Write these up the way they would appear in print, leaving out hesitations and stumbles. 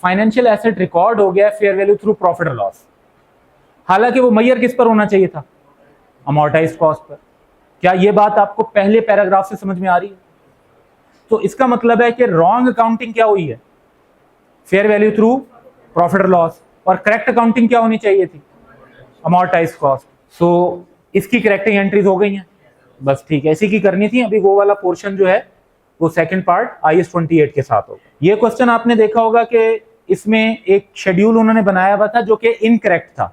Financial asset record हो गया fair value through profit और लॉस, हालांकि वो मैयर किस पर होना चाहिए था, अमोर्टाइज्ड कॉस्ट पर। क्या ये बात आपको पहले पैराग्राफ से समझ में आ रही है? तो इसका मतलब है कि रॉन्ग अकाउंटिंग क्या हुई है, फेयर वैल्यू थ्रू प्रॉफिट और लॉस, और करेक्ट अकाउंटिंग क्या होनी चाहिए थी, अमोर्टाइज्ड कॉस्ट। सो इसकी करेक्टिंग एंट्रीज हो गई हैं, बस ठीक है, इसी की करनी थी। अभी वो वाला पोर्शन जो है वो सेकंड पार्ट IAS 28 के साथ होगा। ये क्वेश्चन आपने देखा होगा कि इसमें एक शेड्यूल उन्होंने बनाया हुआ था जो कि इनकरेक्ट था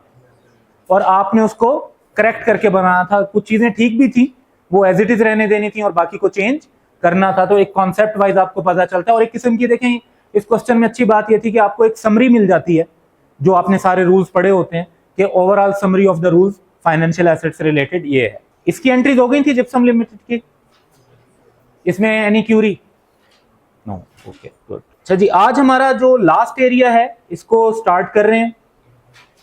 और आपने उसको करेक्ट करके बनाना था। कुछ चीजें ठीक भी थी, वो एज इट इज रहने देनी थी और बाकी को चेंज करना था। तो एक कॉन्सेप्ट वाइज आपको पता चलता है। और एक किस्म की देखें इस क्वेश्चन में अच्छी बात यह थी कि आपको एक समरी मिल जाती है, जो आपने सारे रूल्स पढ़े होते हैं कि overall summary of the rules financial assets से रिलेटेड ये है। इसकी एंट्रीज हो गई थी जिप्सम लिमिटेड की, इसमें any query? No, okay, good. अच्छा जी, आज हमारा जो लास्ट एरिया है इसको स्टार्ट कर रहे हैं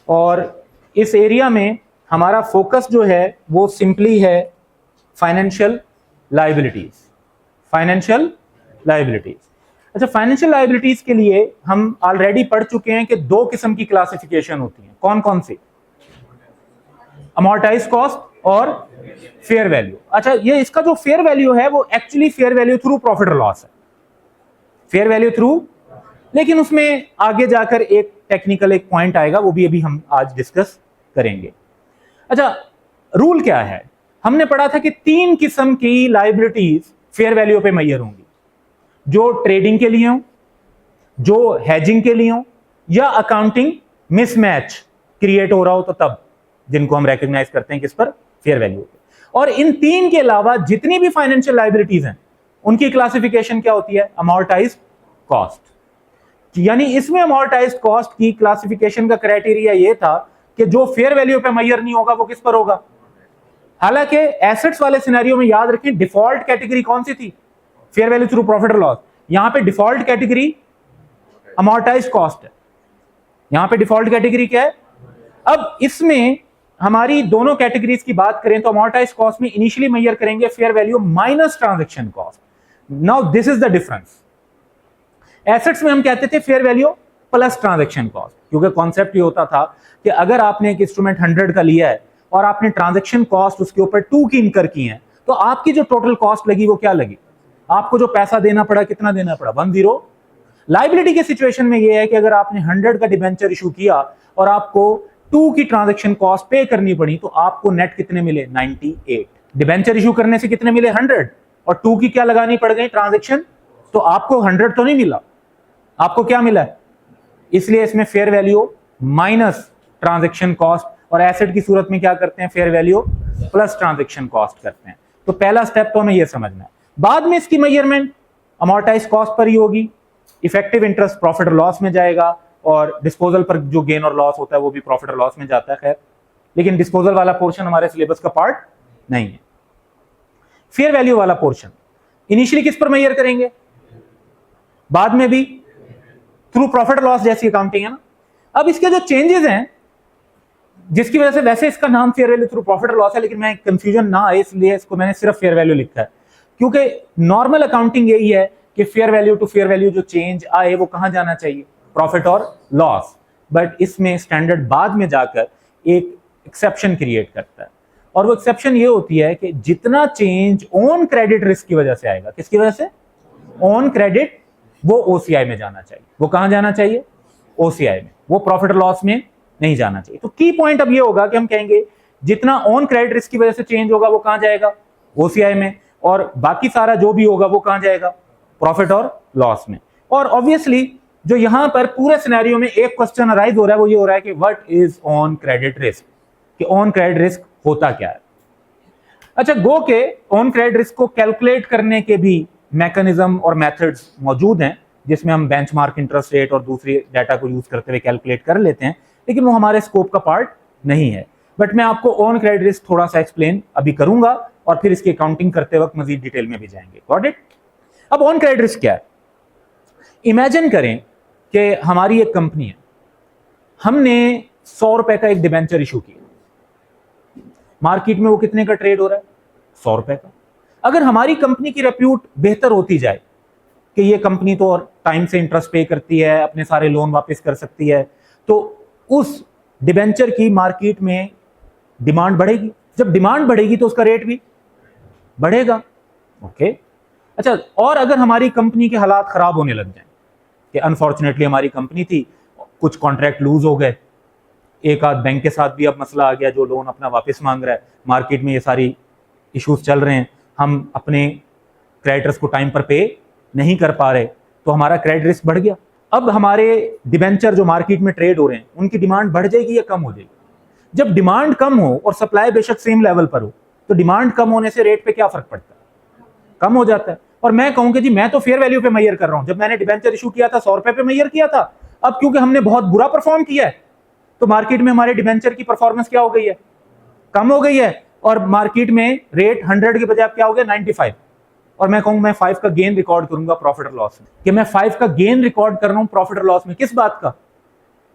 और इस एरिया में हमारा फोकस जो है वो सिंपली है फाइनेंशियल लायबिलिटीज। फाइनेंशियल लायबिलिटीज, अच्छा, फाइनेंशियल लायबिलिटीज के लिए हम ऑलरेडी पढ़ चुके हैं कि दो किस्म की क्लासिफिकेशन होती है। कौन कौन सी? अमोर्टाइज्ड कॉस्ट और फेयर वैल्यू। अच्छा, ये इसका जो फेयर वैल्यू है वो actually fair value through profit और लॉस है, फेयर वैल्यू थ्रू। लेकिन उसमें आगे जाकर एक टेक्निकल एक पॉइंट आएगा, वो भी अभी हम आज डिस्कस करेंगे। अच्छा, रूल क्या है? हमने पढ़ा था कि तीन किस्म की लायबिलिटीज फेयर वैल्यू पे मैयर होंगी, जो ट्रेडिंग के लिए हो, जो हेजिंग के लिए हो, या अकाउंटिंग मिसमैच क्रिएट हो रहा हो तो तब, जिनको हम रिकॉग्नाइज करते हैं किस पर, फेयर वैल्यू पे। और इन तीन के अलावा जितनी भी फाइनेंशियल लायबिलिटीज हैं उनकी क्लासिफिकेशन क्या होती है? Amortised cost. यानी इसमें अमोर्टाइज्ड कॉस्ट की क्लासिफिकेशन का क्राइटेरिया यह था कि जो फेयर वैल्यू पे मैयर नहीं होगा वो किस पर होगा। हालांकि एसेट्स वाले सिनेरियो में याद रखें डिफॉल्ट कैटेगरी कौन सी थी? फेयर वैल्यू थ्रू प्रॉफिट और लॉस। यहां पे डिफॉल्ट कैटेगरी अमोर्टाइज्ड कॉस्ट है, यहां पे डिफॉल्ट कैटेगरी क्या है? अब इसमें हमारी दोनों कैटेगरीज की बात करें तो अमोर्टाइज्ड कॉस्ट में इनिशियली मेजर करेंगे fair value minus transaction cost. Now this is the difference. Assets में हम कहते थे fair value plus transaction cost, क्योंकि कॉन्सेप्ट ये होता था कि अगर आपने एक इंस्ट्रूमेंट 100 का लिया है और आपने ट्रांजैक्शन कॉस्ट उसके ऊपर 2 की इनकर की है, तो आपकी जो टोटल कॉस्ट लगी वो क्या लगी? आपको जो पैसा देना पड़ा, कितना देना पड़ा? 10। लायबिलिटी के सिचुएशन में यह है कि अगर आपने 100 का डिबेंचर इशू किया और आपको 2 की ट्रांजैक्शन कॉस्ट पे करनी पड़ी, तो आपको नेट कितने मिले? 98। डिबेंचर इशू करने से कितने मिले? 100, और 2 की क्या लगानी पड़ गई? ट्रांजैक्शन। तो आपको 100 तो नहीं मिला, आपको क्या मिला है? इसलिए इसमें fair value minus transaction cost, और एसेट की सूरत में क्या करते हैं? Fair value plus transaction cost करते हैं। तो पहला स्टेप तो हमें यह समझना है। बाद में इसकी मेजरमेंट अमोर्टाइज्ड कॉस्ट पर ही होगी, इफेक्टिव इंटरेस्ट प्रॉफिट और लॉस में जाएगा, और डिस्पोजल पर जो गेन और लॉस होता है वो भी प्रॉफिट और लॉस में जाता है। खैर, लेकिन डिस्पोजल वाला पोर्शन हमारे सिलेबस का पार्ट नहीं है। फेयर वैल्यू वाला पोर्शन इनिशियली किस पर मेजर करेंगे? बाद में भी थ्रू प्रॉफिट और लॉस जैसी अकाउंटिंग है ना। अब इसके जो चेंजेस हैं, जिसकी वजह से वैसे इसका नाम फेयर वैल्यू थ्रू प्रॉफिट और लॉस है, लेकिन मैं कंफ्यूजन ना आए इसलिए इसको मैंने सिर्फ फेयर वैल्यू लिखा है, क्योंकि नॉर्मल अकाउंटिंग यही है कि fair value to fair value जो चेंज आए वो कहां जाना चाहिए? प्रॉफिट और लॉस। बट इसमें स्टैंडर्ड बाद में जाकर एक एक्सेप्शन क्रिएट करता है, और वो एक्सेप्शन ये होती है कि जितना चेंज ऑन क्रेडिट रिस्क की वजह से आएगा, किसकी वजह से? ऑन क्रेडिट, वो OCI में जाना चाहिए। वो कहां जाना चाहिए? OCI में, वो प्रॉफिट और लॉस में नहीं जाना चाहिए। तो की पॉइंट अब ये होगा कि हम कहेंगे जितना ऑन क्रेडिट रिस्क की वजह से चेंज होगा वो कहां जाएगा? OCI में, और बाकी सारा जो भी होगा वो कहां जाएगा? प्रॉफिट और लॉस में। और ऑब्वियसली जो यहां पर पूरे सिनेरियो में एक क्वेश्चन अराइज हो रहा है वो ये हो रहा है कि what is on credit risk, कि ऑन क्रेडिट रिस्क होता क्या है। अच्छा, गो के ऑन क्रेडिट रिस्क को कैलकुलेट करने के भी मैकेनिज्म और मेथड्स मौजूद हैं, जिसमें हम बेंचमार्क इंटरेस्ट रेट और दूसरी डाटा को यूज करते हुए कैलकुलेट कर लेते हैं, लेकिन वो हमारे स्कोप का पार्ट नहीं है। बट मैं आपको ऑन क्रेडिट रिस्क थोड़ा सा एक्सप्लेन अभी करूंगा, और फिर इसकी अकाउंटिंग करते वक्त मजीद डिटेल में भी जाएंगे। Got it? अब ऑन क्रेडिट रिस्क क्या है? इमेजिन करें कि हमारी एक कंपनी है, हमने 100 रुपए का एक डिबेंचर इशू किया, मार्केट में वो कितने का ट्रेड हो रहा है? 100 रुपए का। अगर हमारी कंपनी की रेप्यूट बेहतर होती जाए कि ये कंपनी तो टाइम से इंटरेस्ट पे करती है, अपने सारे लोन वापस कर सकती है, तो उस डिबेंचर की मार्केट में डिमांड बढ़ेगी। जब डिमांड बढ़ेगी तो उसका रेट भी बढ़ेगा। ओके, अच्छा, और अगर हमारी कंपनी के हालात खराब होने लग जाए, कि अनफॉर्चुनेटली हमारी कंपनी थी, कुछ कॉन्ट्रैक्ट लूज हो गए, एक आध बैंक के साथ भी अब मसला आ गया जो लोन अपना वापस मांग रहा है, मार्केट में ये सारी इश्यूज चल रहे हैं, हम अपने क्रेडिटर्स को टाइम पर पे नहीं कर पा रहे, तो हमारा क्रेडिट रिस्क बढ़ गया। अब हमारे डिबेंचर जो मार्केट में ट्रेड हो रहे हैं उनकी डिमांड बढ़ जाएगी या कम हो जाएगी? जब डिमांड कम हो और सप्लाई बेशक सेम लेवल पर हो, तो डिमांड कम होने से रेट पे क्या फर्क पड़ता है? कम हो जाता है। और मैं कहूं कि जी मैं तो फेयर वैल्यू पे मेजर कर रहा हूं, जब मैंने डिबेंचर इशू किया था 100 रुपए पे मेजर किया था, अब क्योंकि हमने बहुत बुरा परफॉर्म किया है तो मार्केट में हमारे डिबेंचर की परफॉर्मेंस क्या हो गई है? कम हो गई है, और मार्केट में रेट 100 के बजाय क्या हो गया? 95। और मैं कहूंगा मैं 5 का गेन रिकॉर्ड करूंगा प्रॉफिट और लॉस में, कि मैं 5 का गेन रिकॉर्ड कर रहा हूं प्रॉफिट और लॉस में। किस बात का?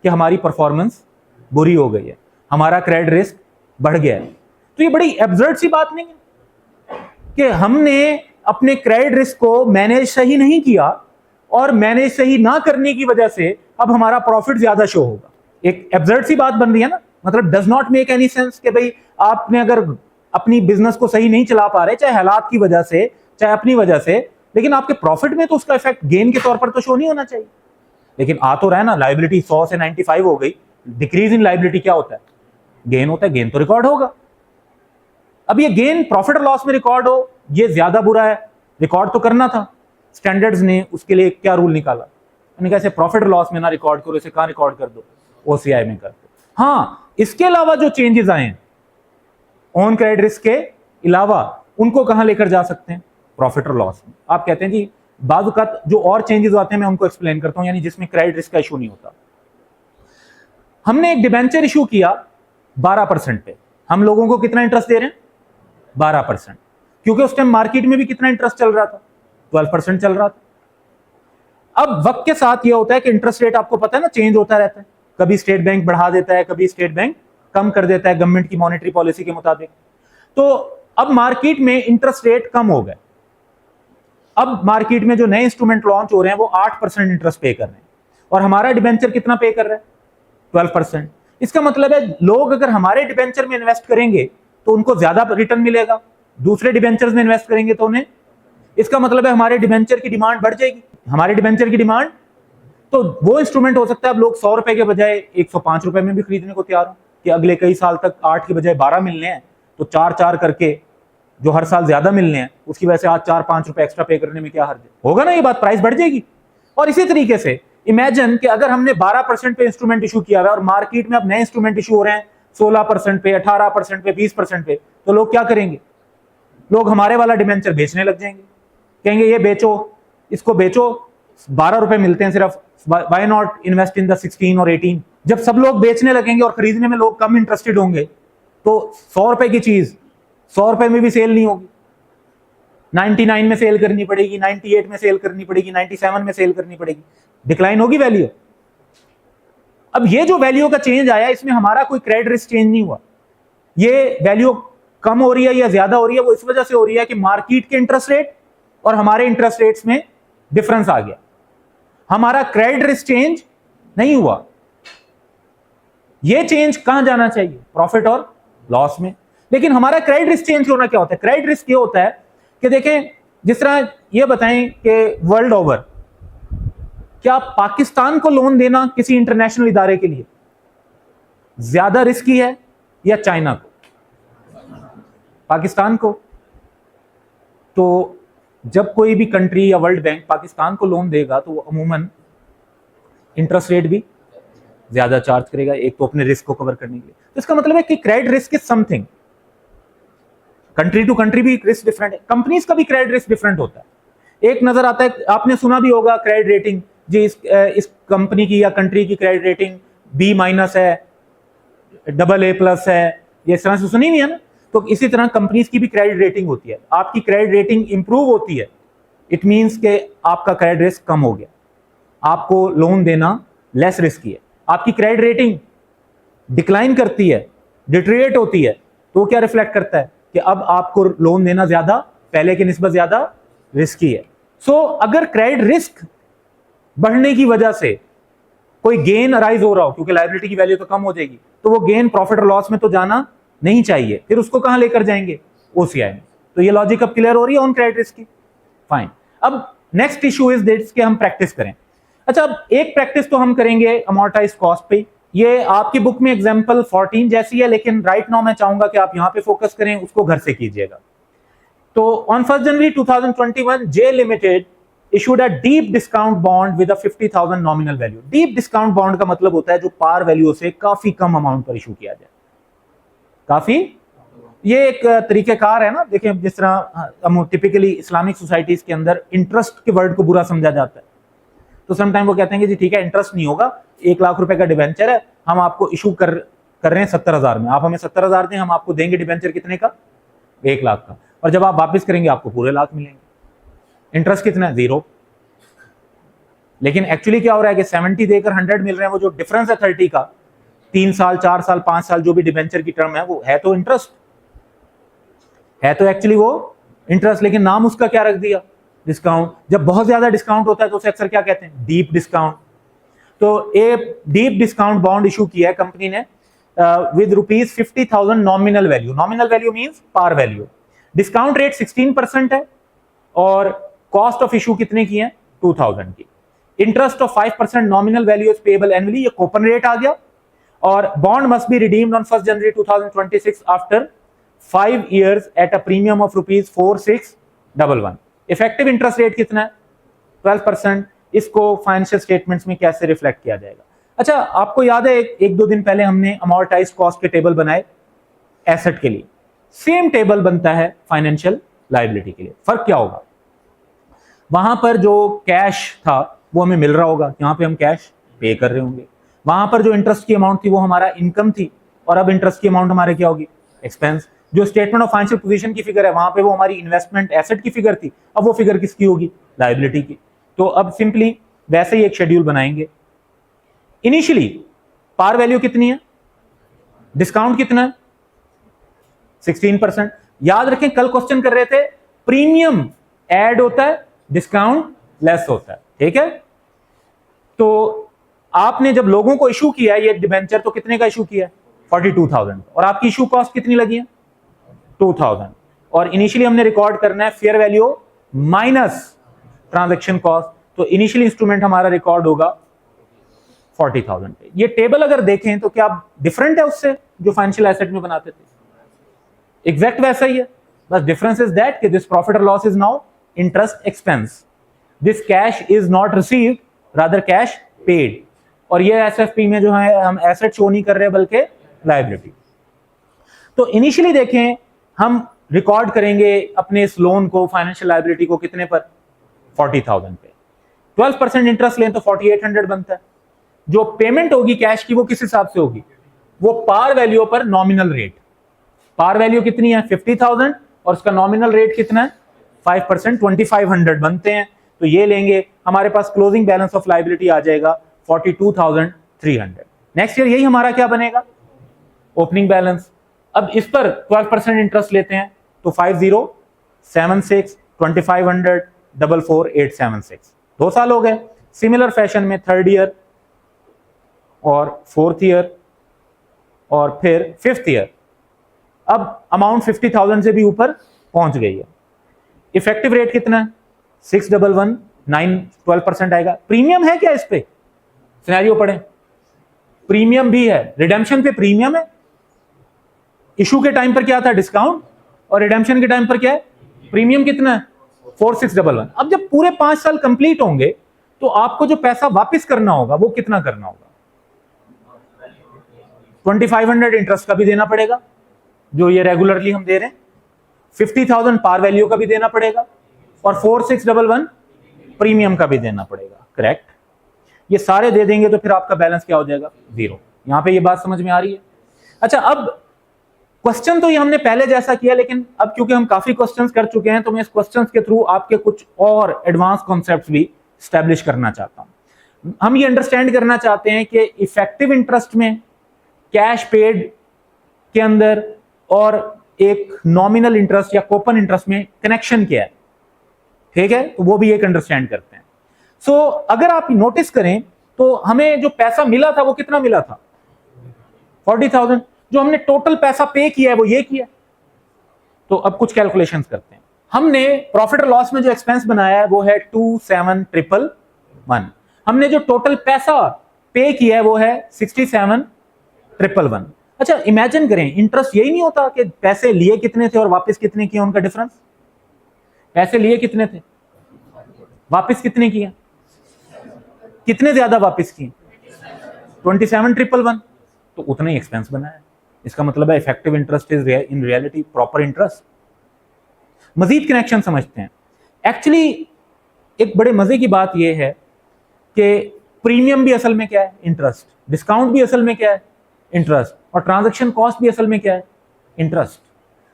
कि हमारी परफॉर्मेंस बुरी हो गई है, हमारा क्रेडिट रिस्क बढ़ गया है। तो ये बड़ी एब्सर्ड सी बात नहीं है कि हमने अपने क्रेडिट रिस्क को मैनेज सही नहीं किया, और मैनेज सही ना करने की वजह से अब हमारा प्रॉफिट ज्यादा शो होगा। एक एब्सर्ड सी बात बन रही है ना, मतलब does not make any sense कि भाई आपने अगर अपनी बिजनेस को सही नहीं चला पा रहे, चाहे हालात की वजह से चाहे अपनी वजह से, लेकिन आपके प्रॉफिट में तो उसका इफेक्ट गेन के तौर पर तो शो नहीं होना चाहिए। लेकिन आ तो रहा है ना, लायबिलिटी 100 से 95 हो गई, डिक्रीज इन लायबिलिटी क्या होता है? गेन होता है, गेन तो रिकॉर्ड होगा। अब ये गेन प्रॉफिट और लॉस में रिकॉर्ड हो, ये ज्यादा बुरा है, रिकॉर्ड तो करना था। स्टैंडर्ड्स ने उसके लिए क्या रूल निकाला? मैंने कहा प्रॉफिट और लॉस में ना रिकॉर्ड करो, इसे कहां रिकॉर्ड कर दो? ओसीआई में कर दो। हाँ, इसके अलावा जो चेंजेस आए हैं ऑन क्रेडिट रिस्क के अलावा, उनको कहां लेकर जा सकते हैं? प्रॉफिट और लॉस में। आप कहते हैं जी बाज़ औक़ात जो और चेंजेस आते हैं मैं उनको एक्सप्लेन करता हूं, यानी जिसमें क्रेडिट रिस्क का इशू नहीं होता। हमने एक डिबेंचर इशू किया 12% पे, हम लोगों को कितना इंटरेस्ट दे रहे हैं? 12%, क्योंकि उस टाइम मार्केट में भी कितना इंटरेस्ट चल रहा था? 12% चल रहा था। अब वक्त के साथ यह होता है कि इंटरेस्ट रेट आपको पता है ना, चेंज होता रहता है, कभी स्टेट बैंक बढ़ा देता है, कभी स्टेट बैंक कम कर देता है गवर्नमेंट की मॉनेटरी पॉलिसी के मुताबिक। तो अब मार्केट में इंटरेस्ट रेट कम हो गए, अब मार्केट में जो नए इंस्ट्रूमेंट लॉन्च हो रहे हैं वो 8% इंटरेस्ट पे कर रहे हैं, और हमारा डिबेंचर कितना पे कर रहा है? 12%। इसका मतलब है लोग अगर हमारे डिबेंचर में इन्वेस्ट करेंगे तो उनको ज्यादा रिटर्न मिलेगा, दूसरे डिबेंचर्स में इन्वेस्ट करेंगे तो उन्हें, इसका मतलब है हमारे डिबेंचर की डिमांड बढ़ जाएगी। हमारे डिबेंचर की डिमांड, तो वो इंस्ट्रूमेंट हो सकता है अब लोग 100 रुपए के बजाय 105 रुपए में भी खरीदने को तैयार हो, कि अगले कई साल तक 8 के बजाय 12 मिलने हैं, तो 4-4 करके जो हर साल ज्यादा मिलने हैं, उसकी वजह से आज 4-5 रुपए एक्स्ट्रा पे करने में क्या हर्ज है? होगा ना, ये बात, प्राइस बढ़ जाएगी। और इसी तरीके से इमेजिन कि अगर हमने 12% पे इंस्ट्रूमेंट इशू किया हुआ है और मार्केट में अब नए इंस्ट्रूमेंट इशू हो रहे हैं 16% पे, 18% पे, 20% पे, तो लोग क्या करेंगे? लोग हमारे वाला डिबेंचर बेचने लग जाएंगे, कहेंगे ये बेचो, इसको बेचो, 12 रुपए मिलते हैं सिर्फ, why not invest in the 16 और 18? जब सब लोग बेचने लगेंगे और खरीदने में लोग कम इंटरेस्टेड होंगे, तो 100 रुपए की चीज 100 रुपए में भी सेल नहीं होगी, 99 में सेल करनी पड़ेगी, 98 में सेल करनी पड़ेगी, 97 में सेल करनी पड़ेगी, डिक्लाइन होगी वैल्यू। अब ये जो वैल्यू का चेंज आया, इसमें हमारा कोई क्रेडिट रिस्क चेंज नहीं हुआ, ये वैल्यू कम हो रही है या ज्यादा हो रही है वो इस वजह से हो रही है कि मार्केट के इंटरेस्ट रेट और हमारे इंटरेस्ट रेट्स में डिफरेंस आ गया, हमारा क्रेडिट रिस्क चेंज नहीं हुआ। ये चेंज कहां जाना चाहिए? प्रॉफिट और लॉस में। लेकिन हमारा क्रेडिट रिस्क चेंज होना क्या होता है? क्रेडिट रिस्क ये होता है कि देखें, जिस तरह ये बताएं कि वर्ल्ड ओवर क्या पाकिस्तान को लोन देना किसी इंटरनेशनल इदारे के लिए ज्यादा रिस्की है या चाइना को? पाकिस्तान को। तो जब कोई भी कंट्री या वर्ल्ड बैंक पाकिस्तान को लोन देगा तो वो अमूमन इंटरेस्ट रेट भी ज्यादा चार्ज करेगा, एक तो अपने रिस्क को कवर करने के लिए। तो इसका मतलब है कि credit risk is something, country to country भी रिस्क डिफरेंट है, कंपनीज का भी क्रेडिट रिस्क डिफरेंट होता है। एक नजर आता है, आपने सुना भी होगा क्रेडिट रेटिंग, जी इस कंपनी की या कंट्री की क्रेडिट रेटिंग B- है, AA+ है, ये इस तरह से सुनी हुई है ना। तो इसी तरह कंपनीज की भी क्रेडिट रेटिंग होती है। आपकी क्रेडिट रेटिंग इंप्रूव होती है, इट मींस के आपका क्रेडिट रिस्क कम हो गया, आपको लोन देना लेस रिस्की है। आपकी क्रेडिट रेटिंग डिक्लाइन करती है, डिटेरियोरेट होती है, तो क्या रिफ्लेक्ट करता है कि अब आपको लोन देना ज्यादा, पहले की निस्बत ज्यादा रिस्की है। सो अगर क्रेडिट रिस्क बढ़ने की वजह से कोई गेन अराइज हो रहा हो, क्योंकि लायबिलिटी की वैल्यू तो कम हो जाएगी, तो वो गेन प्रॉफिट और लॉस में तो जाना नहीं चाहिए, फिर उसको कहां लेकर जाएंगे, ओसीआई में। तो ये लॉजिक अब क्लियर हो रही है ऑन क्रेडिट रिस्क की। फाइन, अब नेक्स्ट इशू इज दैट्स कि हम प्रैक्टिस करें। अच्छा, अब एक प्रैक्टिस तो हम करेंगे अमोर्टाइज कॉस्ट पे। ये आपकी बुक में एग्जांपल 14 जैसी है, लेकिन राइट नाउ मैं चाहूंगा कि आप यहां पे फोकस करें, उसको घर से कीजिएगा। तो on 1 January 2021 J limited issued a deep discount bond with a 50,000 nominal value। deep discount bond का मतलब होता है जो पार वैल्यू से काफी कम अमाउंट पर इशू किया जाए, काफी। ये एक तरीकेकार है ना, देखिए जिस तरह हम टिपिकली इस्लामिक सोसाइटीज के अंदर इंटरेस्ट के वर्ड को बुरा समझा जाता है, तो समटाइम वो कहते हैं कि जी ठीक है इंटरेस्ट नहीं होगा, 1 लाख रुपए का डिबेंचर है, हम आपको इशू कर रहे हैं 70,000 में, आप हमें 70,000 दें, हम आपको देंगे डिबेंचर कितने का, 1 लाख का, और जब आप वापस करेंगे आपको पूरे लाख मिलेंगे। इंटरेस्ट कितना है, 0। लेकिन एक्चुअली क्या हो रहा है कि 70 देकर 100 मिल रहे हैं, वो जो डिफरेंस है 30 का, 3 साल 4 साल 5 साल जो भी डिबेंचर की टर्म है, वो है तो इंटरेस्ट, है तो एक्चुअली वो इंटरेस्ट, लेकिन नाम उसका क्या रख दिया, डिस्काउंट। जब बहुत ज्यादा डिस्काउंट होता है तो उसे अक्सर क्या कहते हैं, डीप डिस्काउंट। तो एक डीप डिस्काउंट बॉन्ड इशू किया है कंपनी ने with ₹50,000 nominal value. Nominal value means par value. Discount rate 16% है और कॉस्ट ऑफ इशू कितने की है, 2000 की। Interest of 5% nominal value is payable annually, ये कूपन रेट आ गया। और bond must be redeemed on 1 January 2026 after 5 years at a premium of ₹4611। Effective interest rate कितना है, 12%। इसको फाइनेंशियल स्टेटमेंट्स में कैसे रिफ्लेक्ट किया जाएगा। अच्छा, आपको याद है एक दो दिन पहले हमने अमोर्टाइज कॉस्ट के टेबल बनाए एसेट के लिए, सेम टेबल बनता है फाइनेंशियल लायबिलिटी के लिए। फर्क क्या होगा, वहां पर जो कैश था वो हमें मिल रहा होगा, यहां पे हम कैश पे कर रहे होंगे। वहां पर जो इंटरेस्ट की अमाउंट थी वो हमारा इनकम थी, और अब इंटरेस्ट की अमाउंट हमारे क्या होगी, एक्सपेंस। जो स्टेटमेंट ऑफ फाइनेंशियल पोजीशन की फिगर है वहां पे वो हमारी इन्वेस्टमेंट एसेट की फिगर थी, अब वो फिगर किसकी होगी, लायबिलिटी की। तो अब सिंपली वैसे ही एक शेड्यूल बनाएंगे। इनिशियली पार वैल्यू कितनी है, डिस्काउंट कितना है, 16%। याद रखें कल क्वेश्चन कर रहे थे प्रीमियम ऐड होता है, डिस्काउंट लेस होता है, ठीक है। तो आपने जब लोगों को इशू किया ये डिबेंचर, तो कितने का इशू किया, 42,000, और आपकी इशू कॉस्ट कितनी लगी है, 2000। और इनिशियली हमने रिकॉर्ड करना है fair value minus transaction cost, तो इनिशियली इंस्ट्रूमेंट हमारा रिकॉर्ड होगा 40,000 पे। ये टेबल अगर देखें तो क्या डिफरेंट है उससे जो फाइनेंशियल एसेट में बनाते थे, एग्जैक्ट वैसा ही है, बस डिफरेंस इज दैट कि दिस प्रॉफिट और loss is now interest expense, this cash is not received rather cash paid. और ये एसएफपी में जो है हम एसेट शो नहीं कर रहे बल्कि लायबिलिटी। तो इनिशियली देखें हम रिकॉर्ड करेंगे अपने इस लोन को, फाइनेंशियल लायबिलिटी को कितने पर, 40,000 पे। 12% इंटरेस्ट लें तो 4800 बनता है। जो पेमेंट होगी कैश की वो किस हिसाब से होगी, वो पार वैल्यू पर नॉमिनल रेट। पार वैल्यू कितनी है, 50,000, और उसका नॉमिनल रेट कितना है, 5%, 2500 बनते हैं। तो ये लेंगे, हमारे पास क्लोजिंग बैलेंस ऑफ लायबिलिटी आ जाएगा 42,300। नेक्स्ट ईयर यही हमारा क्या बनेगा, ओपनिंग बैलेंस। अब इस पर 12% इंटरेस्ट लेते हैं तो 5076 2500 44876, 2 साल हो गए। सिमिलर फैशन में थर्ड ईयर और फोर्थ ईयर और फिर फिफ्थ ईयर। अब अमाउंट 50,000 से भी ऊपर पहुंच गई है। इफेक्टिव रेट कितना है, 6119, 12% आएगा। प्रीमियम है क्या इस पे, सिनेरियो पढ़ें, प्रीमियम भी है, रिडेम्पशन पे प्रीमियम है। इशू के टाइम पर क्या था, डिस्काउंट, और रिडेम्पशन के टाइम पर क्या है, प्रीमियम कितना है, 4611। अब जब पूरे 5 साल कंप्लीट होंगे तो आपको जो पैसा वापस करना होगा वो कितना करना होगा, 2500 इंटरेस्ट का भी देना पड़ेगा जो ये रेगुलरली हम दे रहे हैं, 50,000 पार वैल्यू का भी देना पड़ेगा, और 4611 प्रीमियम का भी देना पड़ेगा। करेक्ट, ये सारे दे देंगे तो फिर आपका बैलेंस क्या हो जाएगा, 0। यहां पे ये बात समझ में आ रही है। अच्छा, अब क्वेश्चन तो ये हमने पहले जैसा किया, लेकिन अब क्योंकि हम काफी क्वेश्चंस कर चुके हैं तो मैं इस क्वेश्चंस के थ्रू आपके कुछ और एडवांस कॉन्सेप्ट्स भी स्टैब्लिश करना चाहता हूं। हम ये अंडरस्टैंड करना चाहते हैं कि इफेक्टिव इंटरेस्ट में, कैश पेड के अंदर और एक नॉमिनल इंटरेस्ट या कूपन इंटरेस्ट में कनेक्शन क्या है, ठीक है, तो वो भी एक अंडरस्टैंड करते हैं। सो अगर आप नोटिस करें तो हमें जो पैसा मिला था वो कितना मिला था, 40,000। जो हमने टोटल पैसा पे किया है वो ये किया। तो अब कुछ कैलकुलेशंस करते हैं। हमने प्रॉफिट और लॉस में जो एक्सपेंस बनाया है वो है 27,111। हमने जो टोटल पैसा पे किया है वो है 67,111। अच्छा इमेजिन करें, इंटरेस्ट यही नहीं होता कि पैसे लिए कितने थे और वापस कितने किए, उनका डिफरेंस। पैसे लिए कितने थे, वापस कितने किए, कितने ज्यादा वापस किए, 27,111, तो उतना ही एक्सपेंस बना है। इसका मतलब है effective interest is in reality proper interest. मजीद कनेक्शन समझते हैं। एक्चुअली एक बड़े मजे की बात यह है कि प्रीमियम भी असल में क्या है, इंटरेस्ट। डिस्काउंट भी असल में क्या है, इंटरेस्ट। और ट्रांजैक्शन कॉस्ट भी असल में क्या है, इंटरेस्ट।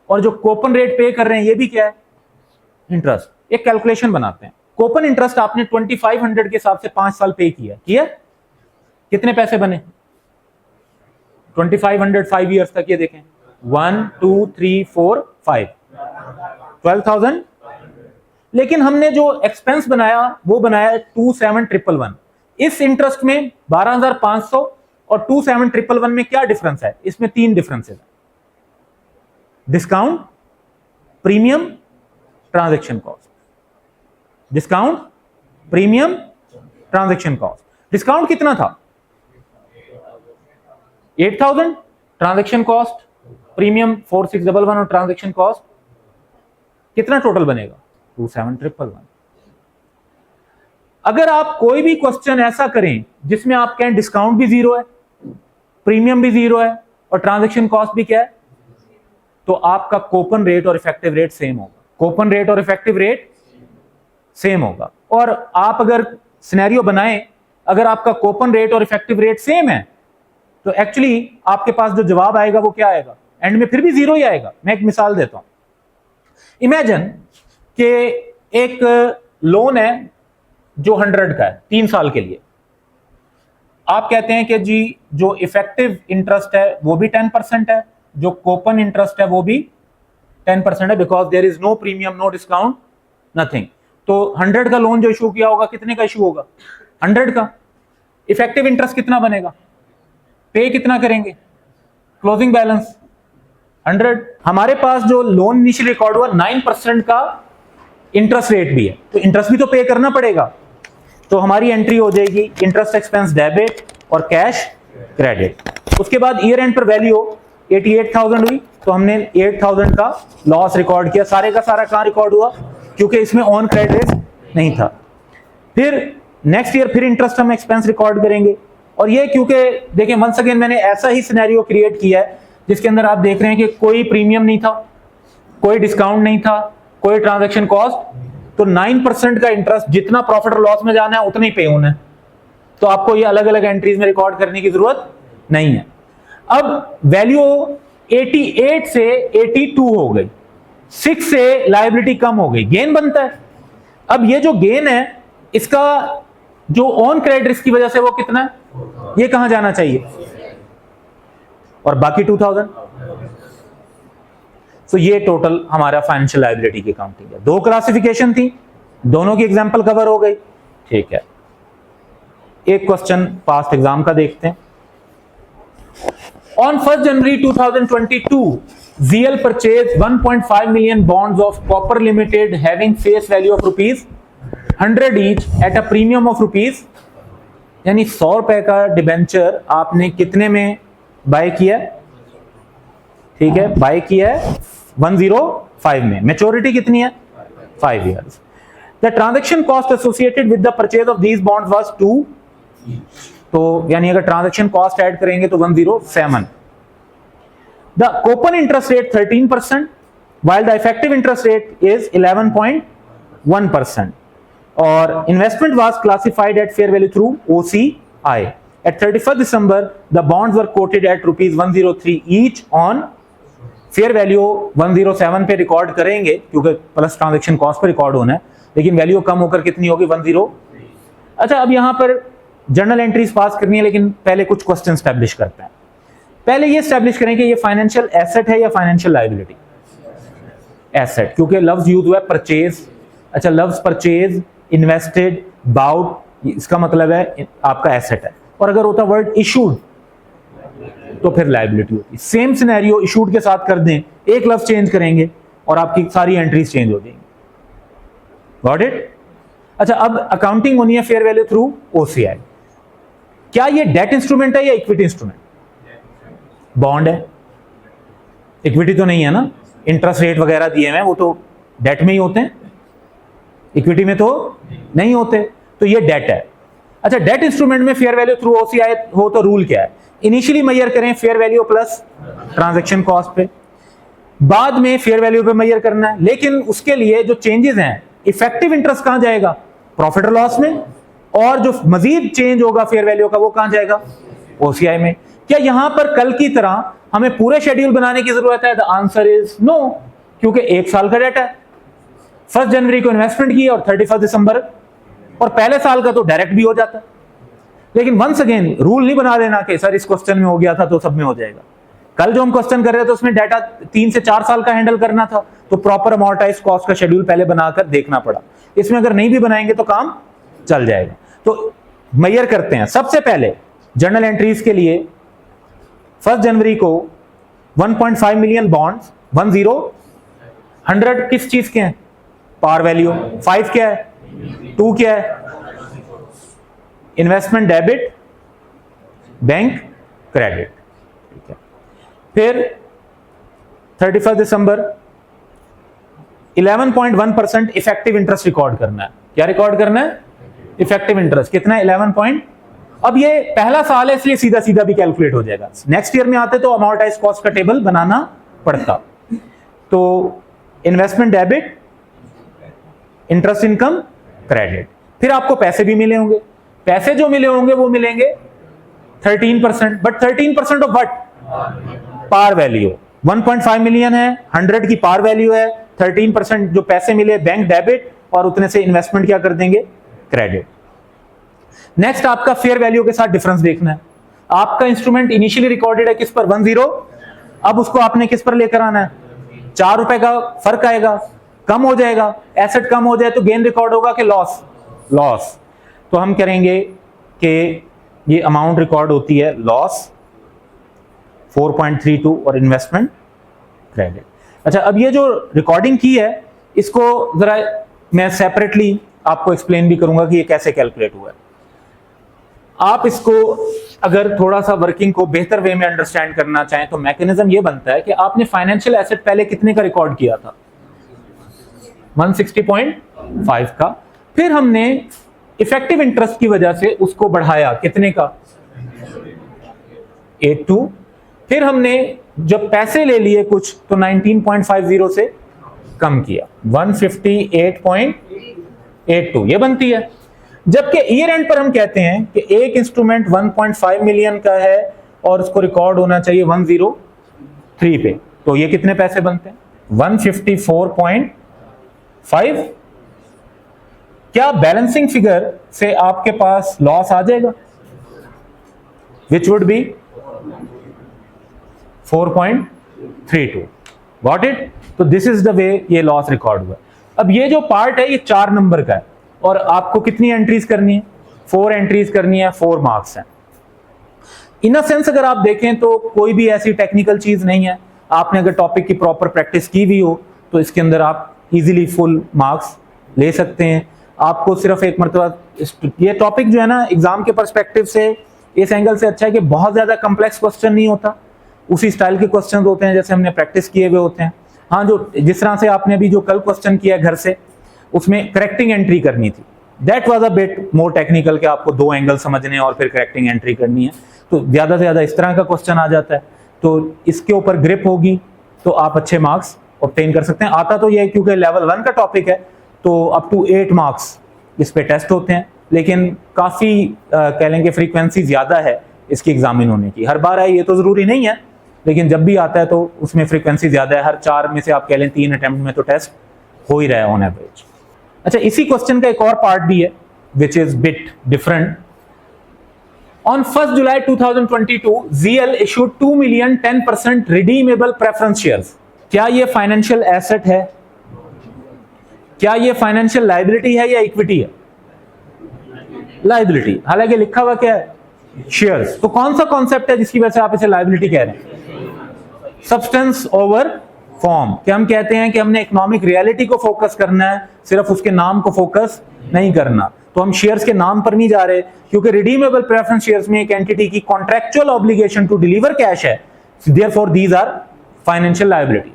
और जो कूपन रेट पे कर रहे हैं ये भी क्या है, इंटरेस्ट। एक कैलकुलेशन बनाते हैं। कूपन इंटरेस्ट आपने 2500 के हिसाब से 5 साल पे किया, कितने पैसे बने, 2500 5 ईयर्स तक। ये देखें 1 2 3 4 5 12,000। लेकिन हमने जो एक्सपेंस बनाया वो बनाया 27,111। इस इंटरेस्ट में 12,500 और 27,111 में क्या डिफरेंस है, इसमें 3 डिफरेंसेस है, discount, premium, transaction cost. Discount, premium, transaction cost. Discount कितना था, 8,000। ट्रांजैक्शन कॉस्ट, प्रीमियम 4,611 और ट्रांजैक्शन कॉस्ट कितना टोटल बनेगा, 27,111। अगर आप कोई भी क्वेश्चन ऐसा करें जिसमें आप कहें डिस्काउंट भी 0 है, प्रीमियम भी 0 है और ट्रांजैक्शन कॉस्ट भी क्या है, तो आपका कूपन रेट और इफेक्टिव रेट सेम होगा। कूपन रेट और इफेक्टिव रेट सेम होगा। और आप अगर सिनेरियो बनाएं, अगर आपका कूपन रेट और इफेक्टिव रेट सेम है तो एक्चुअली आपके पास जो जवाब आएगा वो क्या आएगा, एंड में फिर भी 0 ही आएगा। मैं एक मिसाल देता हूं। इमेजिन कि एक लोन है जो 100 का है 3 साल के लिए। आप कहते हैं कि जी जो इफेक्टिव इंटरेस्ट है वो भी 10% है, जो कूपन इंटरेस्ट है वो भी 10% है, because there is no premium, no discount, nothing. तो 100 का लोन जो इशू किया होगा कितने का इशू होगा, 100 का। इफेक्टिव इंटरेस्ट कितना बनेगा, पे कितना करेंगे, क्लोजिंग बैलेंस 100। हमारे पास जो लोन इनिशियल रिकॉर्ड हुआ 9% का इंटरेस्ट रेट भी है, तो इंटरेस्ट भी तो पे करना पड़ेगा। तो हमारी एंट्री हो जाएगी इंटरेस्ट एक्सपेंस डेबिट और कैश क्रेडिट। उसके बाद ईयर एंड पर वैल्यू 88,000 हुई, तो हमने 8,000 का लॉस रिकॉर्ड किया। सारे का सारा कहां रिकॉर्ड हुआ, क्योंकि इसमें ऑन क्रेडिट रिस्क नहीं था। फिर नेक्स्ट ईयर फिर इंटरेस्ट हम एक्सपेंस रिकॉर्ड करेंगे। और ये क्योंकि देखें वंस अगेन मैंने ऐसा ही सिनेरियो क्रिएट किया है जिसके अंदर आप देख रहे हैं कि कोई प्रीमियम नहीं था, कोई डिस्काउंट नहीं था, कोई ट्रांजैक्शन कॉस्ट, तो 9% का इंटरेस्ट जितना प्रॉफिट और लॉस में जाना है उतना ही पे होना है। तो आपको ये अलग अलग एंट्रीज में रिकॉर्ड करने की जरूरत नहीं है। अब वैल्यू 88 से 82 हो गई, 6 से लायबिलिटी कम हो गई, गेन बनता है। अब ये जो गेन है इसका जो ऑन क्रेडिट रिस्क की वजह से वो कितना है, ये कहां जाना चाहिए, और बाकी 2,000। तो ये टोटल हमारा फाइनेंशियल लायबिलिटी की काउंटिंग है। 2 क्लासिफिकेशन थी, दोनों की एग्जांपल कवर हो गई, ठीक है। एक क्वेश्चन पास्ट एग्जाम का देखते हैं। On 1 January 2022 ZL purchased 1.5 million bonds of Copper Limited having face value of ₹100 each at a premium of ₹, यानी 100 रुपए का डिबेंचर आपने कितने में बाय किया, ठीक है, बाय किया है 105 में। मैच्योरिटी कितनी है, 5 years। The transaction cost associated with the purchase of these bonds was 2, तो यानी अगर ट्रांजैक्शन कॉस्ट ऐड करेंगे तो 107। The coupon interest rate 13% while the effective interest rate is 11.1%, और investment was classified at fair value through OCI। At 31st December, the bonds were quoted at ₹103 each on fair value 107 पे record करेंगे क्योंकि plus transaction cost पे record होना है, लेकिन value कम होकर कितनी होगी, 10। अच्छा अब यहां पर जर्नल एंट्रीज पास करनी है, लेकिन पहले कुछ क्वेश्चन स्टैब्लिश करते हैं। पहले ये स्टैब्लिश करें कि ये फाइनेंशियल एसेट है या फाइनेंशियल लायबिलिटी, एसेट, क्योंकि लफ्ज यूज हुआ है परचेज अच्छा, लव्स परचेज, इन्वेस्टेड, बाउट, इसका मतलब है आपका एसेट है। और अगर होता वर्ड इशूड तो फिर लायबिलिटी होती। सेम सिनेरियो इशूड के साथ कर दें, एक लफ्ज चेंज करेंगे और आपकी सारी एंट्रीज चेंज हो जाएंगी। Got it? अच्छा, अब अकाउंटिंग होनी है फेयर वैल्यू थ्रू ओसीआई। क्या ये डेट इंस्ट्रूमेंट है या इक्विटी इंस्ट्रूमेंट? बॉन्ड है, इक्विटी तो नहीं है ना। इंटरेस्ट रेट वगैरह दिए हुए हैं वो तो डेट में ही होते हैं, इक्विटी में तो नहीं होते, तो ये डेट है। अच्छा, डेट इंस्ट्रूमेंट में फेयर वैल्यू थ्रू ओसीआई हो तो रूल क्या है? इनिशियली मेजर करें fair value plus transaction cost पे, बाद में फेयर वैल्यू पे मेजर करना है। लेकिन उसके लिए जो चेंजेस हैं, इफेक्टिव इंटरेस्ट कहां जाएगा? प्रॉफिट और लॉस में, और जो मजीद चेंज होगा फेयर वैल्यू का वो कहां जाएगा? ओसीआई में। क्या यहां पर कल की तरह हमें पूरे शेड्यूल बनाने की जरूरत है? द आंसर इज नो, क्योंकि एक साल का डेटा है। 1 जनवरी को इन्वेस्टमेंट की और 31 दिसंबर, और पहले साल का तो डायरेक्ट भी हो जाता है। लेकिन वंस अगेन रूल नहीं बना देना कि सर इस क्वेश्चन में हो गया था तो सब में हो जाएगा। कल जो हम क्वेश्चन कर रहे थे उसमें डाटा 3 से 4 साल का हैंडल करना था, तो प्रॉपर अमोर्टाइज कॉस्ट का शेड्यूल पहले बनाकर देखना पड़ा। इसमें अगर नहीं भी बनाएंगे तो काम चल जाएगा। तो मेजर करते हैं। सबसे पहले जर्नल एंट्रीज के लिए 1 जनवरी को 1.5 मिलियन बॉन्ड्स, 100 किस चीज के हैं? Par value. 5 क्या है? 2 क्या है? Investment debit, bank credit. ठीक है। फिर 31 दिसंबर 11.1% इफेक्टिव इंटरेस्ट रिकॉर्ड करना है। क्या रिकॉर्ड करना है? Effective interest. कितना है? 11 अब ये पहला साल है इसलिए सीधा सीधा भी कैलकुलेट हो जाएगा। नेक्स्ट ईयर में आते तो अमोर्टाइज कॉस्ट का टेबल बनाना पड़ता। तो investment debit, interest income, credit. फिर आपको पैसे भी मिले होंगे। पैसे जो मिले होंगे वो मिलेंगे 13%, but 13% of what? Par value. 1.5 million है, 100 की पार वैल्यू है, 13% जो पैसे मिले बैंक डेबिट, और उतने से इन्वेस्टमेंट क्या कर देंगे? क्रेडिट। नेक्स्ट आपका फेयर वैल्यू के साथ डिफरेंस देखना है। आपका इंस्ट्रूमेंट इनिशियली रिकॉर्डेड है किस पर? 10। अब उसको आपने किस पर लेकर आना है? 4 रुपए का फर्क आएगा, कम हो जाएगा। एसेट कम हो जाए तो गेन रिकॉर्ड होगा कि लॉस? लॉस। तो हम करेंगे कि ये अमाउंट रिकॉर्ड होती है लॉस 4.32 और इन्वेस्टमेंट क्रेडिट। अच्छा, अब ये जो रिकॉर्डिंग की है इसको जरा मैं सेपरेटली आपको एक्सप्लेन भी करूंगा कि ये कैसे कैलकुलेट हुआ है। आप इसको अगर थोड़ा सा वर्किंग को बेहतर वे में अंडरस्टैंड करना चाहें तो मैकेनिज्म ये बनता है कि आपने फाइनेंशियल एसेट पहले कितने का रिकॉर्ड किया था? 160.5 का। फिर हमने इफेक्टिव इंटरेस्ट की वजह से उसको बढ़ाया कितने का? 82। फिर हमने जब पैसे ले लिए कुछ तो 19.50 से कम किया, 158.82 ये बनती है। जबकि ईयर एंड पर हम कहते हैं कि एक इंस्ट्रूमेंट 1.5 मिलियन का है और उसको रिकॉर्ड होना चाहिए 103 पे, तो ये कितने पैसे बनते हैं? 154.5। क्या बैलेंसिंग फिगर से आपके पास लॉस आ जाएगा? Which would be 4.32। Got it? तो दिस इज द वे ये लॉस रिकॉर्ड हुआ। अब ये जो पार्ट है ये 4 नंबर का है और आपको कितनी एंट्रीज करनी है? 4 एंट्रीज करनी है, 4 मार्क्स हैं। इन अ सेंस अगर आप देखें तो कोई भी ऐसी टेक्निकल चीज नहीं है। आपने अगर टॉपिक की प्रॉपर प्रैक्टिस की भी हो तो इसके अंदर आप इजीली फुल मार्क्स ले सकते हैं। आपको सिर्फ एक मरतबा ये टॉपिक जो है ना एग्जाम के पर्सपेक्टिव से इस एंगल से अच्छा है कि बहुत ज्यादा कॉम्प्लेक्स क्वेश्चन नहीं होता, उसी स्टाइल के क्वेश्चन होते हैं जैसे हमने प्रैक्टिस किए हुए होते हैं। हाँ, जो जिस तरह से आपने अभी जो कल क्वेश्चन किया घर से उसमें करेक्टिंग एंट्री करनी थी, that was a bit more technical कि आपको 2 एंगल समझने और फिर करेक्टिंग एंट्री करनी है। तो ज्यादा से ज्यादा इस तरह का क्वेश्चन आ जाता है, तो इसके ऊपर ग्रिप होगी तो आप अच्छे मार्क्स ऑब्टेन कर सकते हैं। आता तो ये क्योंकि लेवल 1 का टॉपिक है तो अप टू 8 मार्क्स इस पे टेस्ट होते हैं, लेकिन काफी कह लेंगे फ्रीक्वेंसी ज्यादा है इसकी एग्जामिन होने की। हर बार है ये तो जरूरी नहीं है, लेकिन जब भी आता है तो उसमें फ्रीक्वेंसी ज्यादा है। हर 4 में से आप कह लें 3 अटेम्प्ट में तो टेस्ट हो ही रहा है ऑन एवरेज। अच्छा, इसी क्वेश्चन का एक और पार्ट भी है which is bit different. On 1 July 2022 ZL issued 2 million 10% redeemable preference shares। क्या ये फाइनेंशियल एसेट है? क्या ये फाइनेंशियल लायबिलिटी है या इक्विटी है? लायबिलिटी। हालांकि लिखा हुआ क्या है? शेयर्स। तो कौन सा कॉन्सेप्ट है जिसकी वजह से आप इसे लायबिलिटी कह रहे हैं? Substance over form. कि हम कहते हैं कि हमने इकोनॉमिक रियलिटी को फोकस करना है, सिर्फ उसके नाम को फोकस नहीं करना। तो हम शेयर्स के नाम पर नहीं जा रहे, क्योंकि रिडीमेबल प्रेफरेंस शेयर्स में एक एंटिटी की contractual obligation to deliver cash है, therefore these are financial liability.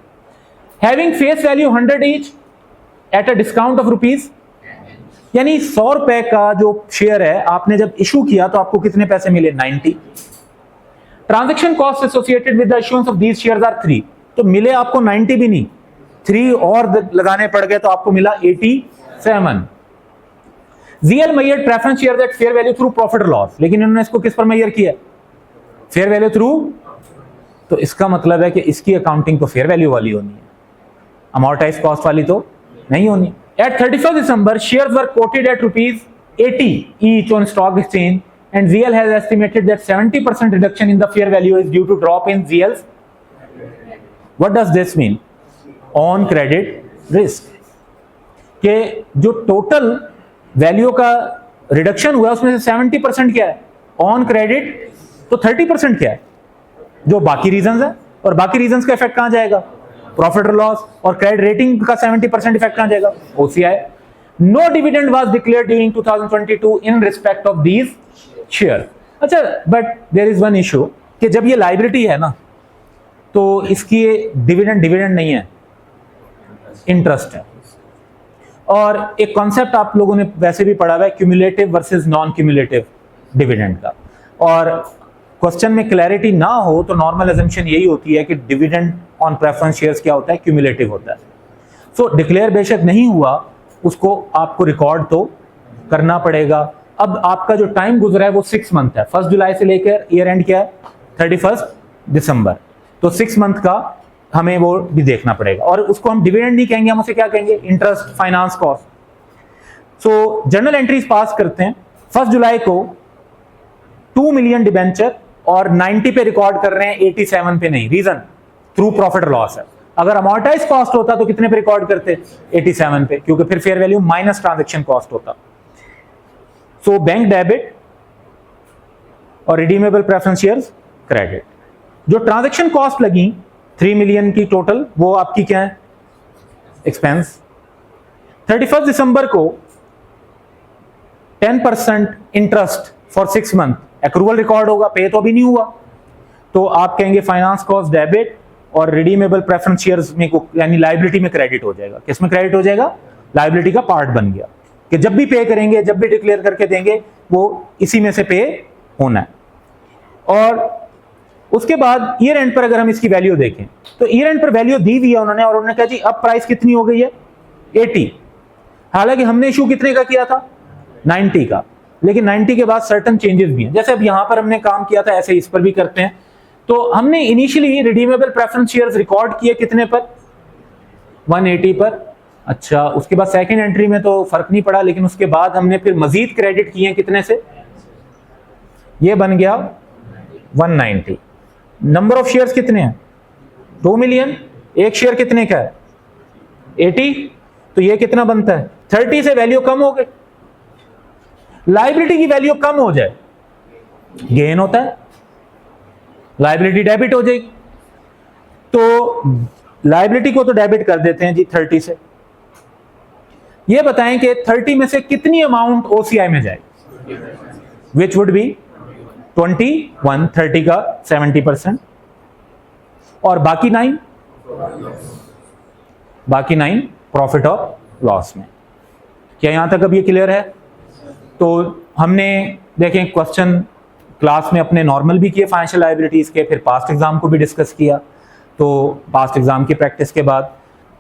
Having face value 100 each at a discount of rupees, यानी 100 रुपए का जो शेयर है आपने जब इशू किया तो आपको कितने पैसे मिले? 90। Transaction cost associated with the issuance of these shares are 3। तो मिले आपको 90 भी नहीं, 3 और लगाने पड़ गए तो आपको मिला 87। ZL measured preference shares at fair value through profit or loss, लेकिन इन्होंने इसको किस पर मेजर किया? Fair value through. तो इसका मतलब है कि इसकी अकाउंटिंग तो फेयर वैल्यू वाली होनी है, अमोर्टाइज कॉस्ट वाली तो नहीं होनी। At 31st December, shares were quoted at ₹80 each on stock exchange, and ZL has estimated that 70% reduction in the fair value is due to drop in ZL's. What does this mean? On credit risk. कि जो total value का reduction हुआ उसमें से 70% क्या है? On credit. तो 30% क्या है? जो बाकी रीजंस है। और बाकी रीजंस का इफेक्ट कहां जाएगा? प्रॉफिट और लॉस। और क्रेडिट रेटिंग का 70% इफेक्ट कहां जाएगा? OCI। No dividend was declared during 2022 in respect of these share. अच्छा, but there is one issue कि जब ये लायबिलिटी है ना, तो इसकी डिविडेंड नहीं है, इंटरेस्ट है। और एक कॉन्सेप्ट आप लोगों ने वैसे भी पढ़ा हुआ है, cumulative versus non cumulative dividend का। और क्वेश्चन में क्लैरिटी ना हो तो नॉर्मल अजम्पशन यही होती है कि डिविडेंड ऑन प्रेफरेंस शेयर्स क्या होता है? क्यूमुलेटिव होता है। सो डिक्लेयर बेशक नहीं हुआ, उसको आपको रिकॉर्ड तो करना पड़ेगा। अब आपका जो टाइम गुजरा है वो 6 मंथ है, 1 जुलाई से लेकर ईयर एंड क्या है? 31 दिसंबर। तो 6 मंथ का हमें वो भी देखना पड़ेगा। और उसको हम डिविडेंड नहीं कहेंगे, हम उसे क्या कहेंगे? Interest, finance cost. So journal entries pass करते हैं। 1 जुलाई को 2 मिलियन डिबेंचर और 90 पे रिकॉर्ड कर रहे हैं, 87 पे नहीं। रीजन? थ्रू प्रॉफिट और लॉस है। अगर अमोर्टाइज कॉस्ट होता तो कितने पे रिकॉर्ड करते? 87 पे, क्योंकि फिर fair value minus transaction cost होता। सो बैंक डेबिट और रिडीमेबल प्रेफरेंस शेयर्स क्रेडिट। जो ट्रांजैक्शन कॉस्ट लगी 3 मिलियन की टोटल, वो आपकी क्या है? एक्सपेंस। 31 दिसंबर को 10% interest for 6 month accrual record होगा, पे तो अभी नहीं हुआ। तो आप कहेंगे फाइनेंस कॉस्ट डेबिट और रिडीमेबल प्रेफरेंस शेयर्स में को यानी लायबिलिटी में क्रेडिट हो जाएगा। किस में क्रेडिट हो जाएगा? लायबिलिटी का पार्ट बन गया कि जब भी पे करेंगे, जब भी डिक्लेयर करके देंगे, वो इसी में से पे होना है। और उसके बाद ईयर एंड पर अगर हम इसकी वैल्यू देखें तो ईयर एंड पर वैल्यू दी हुई है उन्होंने, और उन्होंने कहा जी अब प्राइस कितनी हो गई है? 80। हालांकि हमने इशू कितने का किया था? 90 का। लेकिन 90 के बाद सर्टन चेंजेस भी हैं, जैसे अब यहां पर हमने काम किया था ऐसे इस पर भी करते हैं। तो हमने initially redeemable preference shares record किए कितने पर? 180 पर। अच्छा, उसके बाद सेकंड एंट्री में तो फर्क नहीं पड़ा, लेकिन उसके बाद हमने फिर मजीद क्रेडिट किए कितने से? ये बन गया 190। नंबर ऑफ शेयर्स कितने हैं? 2 मिलियन। एक शेयर कितने का है? 80। तो ये कितना बनता है? 30 से वैल्यू कम हो गई। लायबिलिटी की वैल्यू कम हो जाए गेन होता है, लायबिलिटी डेबिट हो जाएगी। तो लायबिलिटी को तो डेबिट कर देते हैं जी 30 से। ये बताएं कि 30 में से कितनी अमाउंट OCI में जाएगी? Which would be 21। 30 का 70%। और बाकी 9 प्रॉफिट और लॉस में। क्या यहां तक अब ये क्लियर है? तो हमने देखें क्वेश्चन क्लास में अपने नॉर्मल भी किए फाइनेंशियल लायबिलिटीज के, फिर पास्ट एग्जाम को भी डिस्कस किया। तो पास्ट एग्जाम की प्रैक्टिस के बाद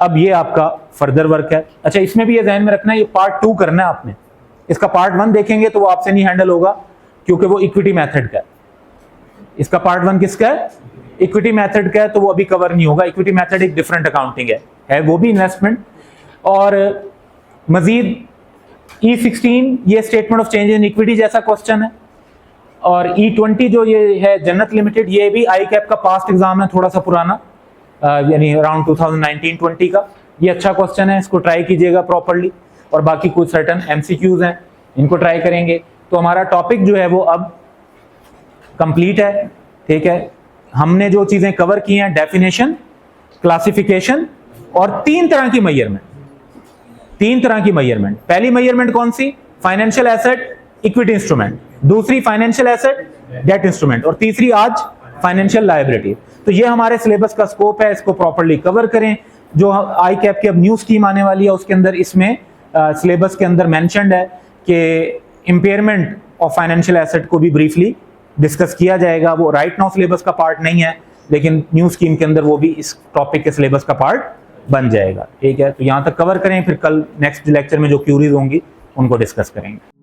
अब ये आपका फर्दर वर्क है। अच्छा, इसमें भी ये ध्यान में रखना है, ये पार्ट 2 करना है आपने। इसका पार्ट 1 देखेंगे तो वो आपसे नहीं हैंडल होगा, क्योंकि वो इक्विटी मेथड का है। इसका पार्ट 1 किसका है? इक्विटी मेथड का है, तो वो अभी कवर नहीं होगा। इक्विटी मेथड एक डिफरेंट अकाउंटिंग है वो भी इन्वेस्टमेंट। और मजीद E16 ये statement of change in equity जैसा क्वेश्चन है। और E20 जो ये है जन्नत लिमिटेड, ये भी आई कैप का पास्ट एग्जाम है, थोड़ा सा पुराना, यानी अराउंड 2019-20 का। ये अच्छा क्वेश्चन है, इसको ट्राई कीजिएगा प्रॉपरली। और बाकी कुछ सर्टन एमसीक्यूज हैं, इनको ट्राई करेंगे। तो हमारा टॉपिक जो है वो अब कंप्लीट है, ठीक है। हमने जो चीजें कवर की हैं, डेफिनेशन, क्लासिफिकेशन और तीन तरह की मेजरमेंट। पहली मेजरमेंट कौन सी? Financial asset, equity instrument. दूसरी फाइनेंशियल एसेट, डेट इंस्ट्रूमेंट। और तीसरी आज फाइनेंशियल लायबिलिटी। तो ये हमारे सिलेबस का स्कोप है, इसको प्रॉपर्ली कवर करें। जो आई कैप की अब न्यू स्कीम आने वाली है उसके अंदर इसमें सिलेबस के अंदर मेंशन्ड है कि इंपेयरमेंट ऑफ फाइनेंशियल एसेट को भी ब्रीफली डिस्कस किया जाएगा। वो राइट नाउ सिलेबस का पार्ट नहीं है, लेकिन न्यू स्कीम के अंदर वो भी इस टॉपिक के सिलेबस का पार्ट बन जाएगा, ठीक है। तो यहां तक कवर करें, फिर कल नेक्स्ट लेक्चर में जो क्यूरीज होंगी उनको डिस्कस करेंगे।